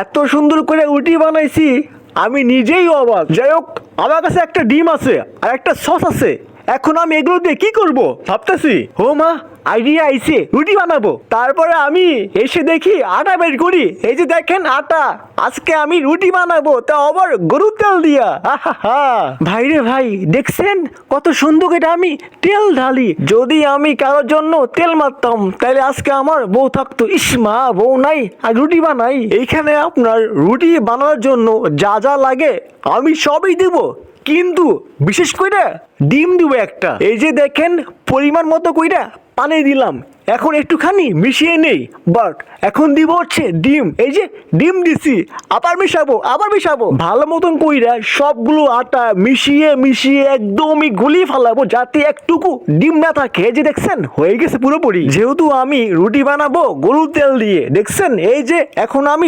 এত সুন্দর করে রুটি বানাইছি আমি নিজেই অবাক। যাই হোক, আমার কাছে একটা ডিম আছে আর একটা সস আছে। এখন আমি এগুলো দিয়ে কি করব ভাবতেছি। ও মা, আইডিয়া আইছে, রুটি বানাবো। তারপরে আমি এসে দেখি আটা বের করি। এই যে দেখেন আটা, আজকে আমি রুটি বানাবো, তা আবার গরুর তেল দিয়া। ভাই রে ভাই, দেখছেন কত সুন্দর এটা আমি তেল ঢালি। যদি আমি কারোর জন্য তেল মারতাম তাহলে আজকে আমার বউ থাকতো। ইসমা, বউ নাই আর রুটি বানাই। এইখানে আপনার রুটি বানানোর জন্য যা যা লাগে আমি সবই দিব, কিন্তু বিশেষ করে ডিম দিব একটা। এই যে দেখেন পরিমাণ মতো কইরা পানি দিলাম, এখন একটুখানি মিশিয়ে নেই। বাট এখন দিব হচ্ছে ডিম। এই যে ডিম দিছি, আবার মিশাবো ভালো মতন কইরা সবগুলো আটা মিশিয়ে মিশিয়ে একদমই গুলিয়ে ফেলাবো যাতে একটুকু ডিম না থাকে। এই যে দেখছেন হয়ে গেছে পুরোপুরি। যেহেতু আমি রুটি বানাবো গরুর তেল দিয়ে, দেখছেন এই যে এখন আমি